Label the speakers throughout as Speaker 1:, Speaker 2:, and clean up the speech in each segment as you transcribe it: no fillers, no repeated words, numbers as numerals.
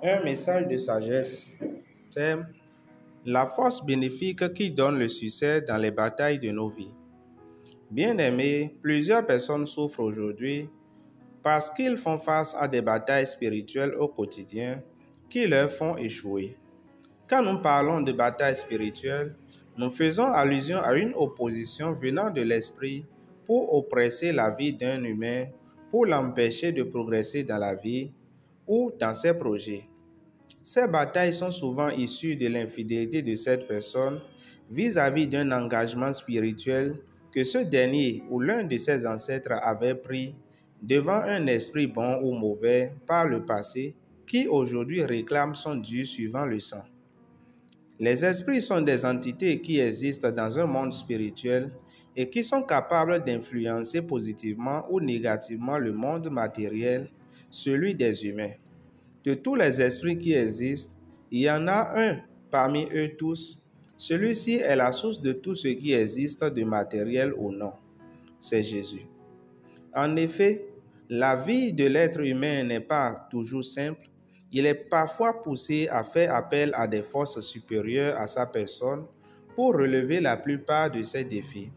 Speaker 1: Un message de sagesse. Thème: la force bénéfique qui donne le succès dans les batailles de nos vies. Bien-aimés, plusieurs personnes souffrent aujourd'hui parce qu'ils font face à des batailles spirituelles au quotidien qui leur font échouer. Quand nous parlons de batailles spirituelles, nous faisons allusion à une opposition venant de l'esprit pour oppresser la vie d'un humain, pour l'empêcher de progresser dans la vie ou dans ses projets. Ces batailles sont souvent issues de l'infidélité de cette personne vis-à-vis d'un engagement spirituel que ce dernier ou l'un de ses ancêtres avait pris devant un esprit bon ou mauvais par le passé qui aujourd'hui réclame son dû suivant le sang. Les esprits sont des entités qui existent dans un monde spirituel et qui sont capables d'influencer positivement ou négativement le monde matériel, celui des humains. De tous les esprits qui existent, il y en a un parmi eux tous. Celui-ci est la source de tout ce qui existe de matériel ou non. C'est Jésus. En effet, la vie de l'être humain n'est pas toujours simple. Il est parfois poussé à faire appel à des forces supérieures à sa personne pour relever la plupart de ses défis.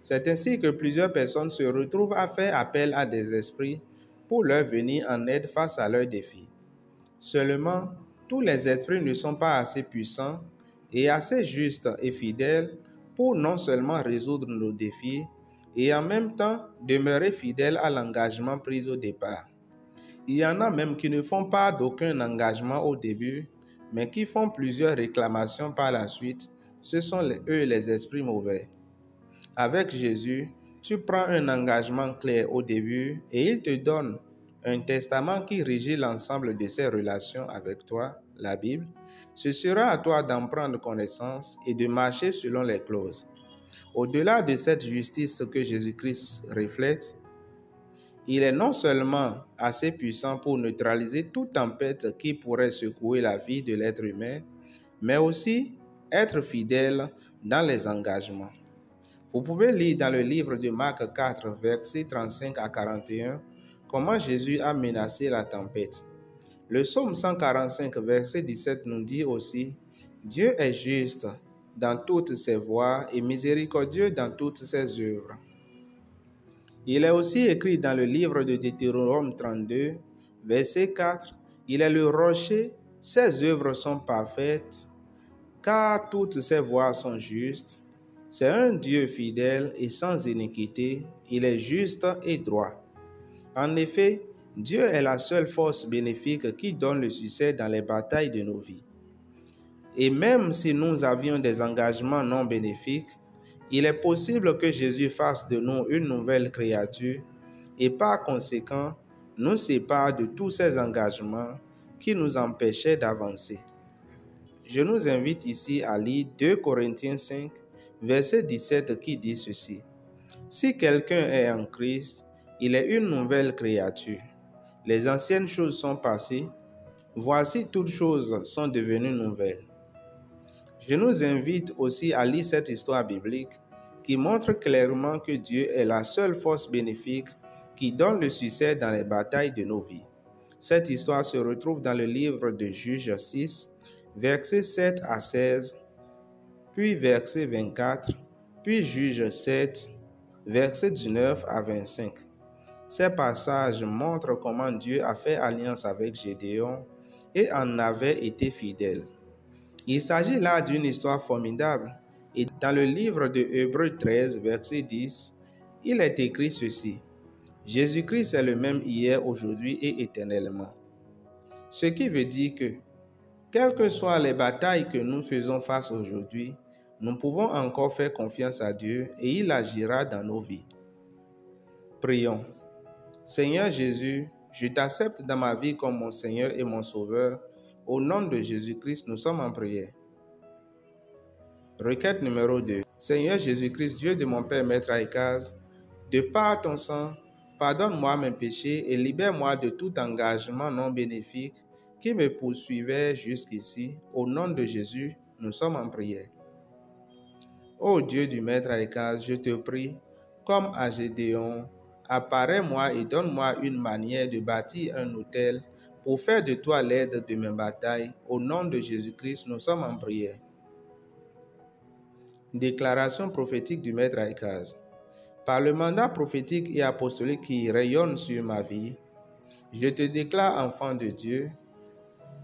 Speaker 1: C'est ainsi que plusieurs personnes se retrouvent à faire appel à des esprits pour leur venir en aide face à leurs défis. Seulement, tous les esprits ne sont pas assez puissants et assez justes et fidèles pour non seulement résoudre nos défis et en même temps demeurer fidèles à l'engagement pris au départ. Il y en a même qui ne font pas d'aucun engagement au début, mais qui font plusieurs réclamations par la suite. Ce sont eux les esprits mauvais. Avec Jésus, tu prends un engagement clair au début et il te donne un testament qui régit l'ensemble de ses relations avec toi, la Bible. Ce sera à toi d'en prendre connaissance et de marcher selon les clauses. Au-delà de cette justice que Jésus-Christ reflète, il est non seulement assez puissant pour neutraliser toute tempête qui pourrait secouer la vie de l'être humain, mais aussi être fidèle dans les engagements. Vous pouvez lire dans le livre de Marc 4, versets 35 à 41, comment Jésus a menacé la tempête. Le psaume 145, verset 17 nous dit aussi: Dieu est juste dans toutes ses voies et miséricordieux dans toutes ses œuvres. Il est aussi écrit dans le livre de Deutéronome 32, verset 4, il est le rocher, ses œuvres sont parfaites, car toutes ses voies sont justes. C'est un Dieu fidèle et sans iniquité, il est juste et droit. En effet, Dieu est la seule force bénéfique qui donne le succès dans les batailles de nos vies. Et même si nous avions des engagements non bénéfiques, il est possible que Jésus fasse de nous une nouvelle créature et par conséquent nous sépare de tous ces engagements qui nous empêchaient d'avancer. Je nous invite ici à lire 2 Corinthiens 5, verset 17 qui dit ceci: Si quelqu'un est en Christ, il est une nouvelle créature. Les anciennes choses sont passées, voici toutes choses sont devenues nouvelles. Je nous invite aussi à lire cette histoire biblique qui montre clairement que Dieu est la seule force bénéfique qui donne le succès dans les batailles de nos vies. Cette histoire se retrouve dans le livre de Juges 6, versets 7 à 16, puis verset 24, puis Juges 7, versets 19 à 25. Ces passages montrent comment Dieu a fait alliance avec Gédéon et en avait été fidèle. Il s'agit là d'une histoire formidable et dans le livre de Hébreux 13, verset 10, il est écrit ceci: Jésus-Christ est le même hier, aujourd'hui et éternellement. Ce qui veut dire que, quelles que soient les batailles que nous faisons face aujourd'hui, nous pouvons encore faire confiance à Dieu et il agira dans nos vies. Prions. Seigneur Jésus, je t'accepte dans ma vie comme mon Seigneur et mon Sauveur. Au nom de Jésus-Christ, nous sommes en prière. Requête numéro 2. Seigneur Jésus-Christ, Dieu de mon Père Maître Aïkaz, de par ton sang, pardonne-moi mes péchés et libère-moi de tout engagement non bénéfique qui me poursuivait jusqu'ici. Au nom de Jésus, nous sommes en prière. Ô Dieu du Maître Aïkaz, je te prie, comme à Gédéon, apparais-moi et donne-moi une manière de bâtir un autel pour faire de toi l'aide de mes batailles. Au nom de Jésus-Christ, nous sommes en prière. Déclaration prophétique du Maître Aïkaz. Par le mandat prophétique et apostolique qui rayonne sur ma vie, je te déclare enfant de Dieu,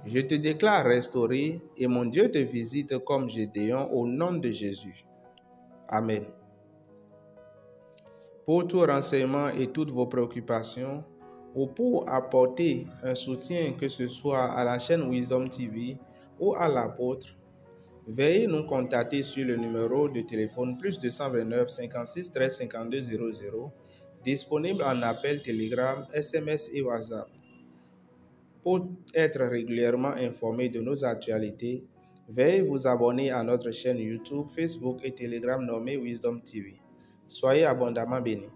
Speaker 1: je te déclare restauré et mon Dieu te visite comme Gédéon au nom de Jésus. Amen. Pour tout renseignement et toutes vos préoccupations, ou pour apporter un soutien que ce soit à la chaîne Wisdom TV ou à l'apôtre, veuillez nous contacter sur le numéro de téléphone plus 229 56 13 52 00, disponible en appel, télégramme, SMS et WhatsApp. Pour être régulièrement informé de nos actualités, veuillez vous abonner à notre chaîne YouTube, Facebook et Telegram nommée Wisdom TV. Soyez abondamment bénis.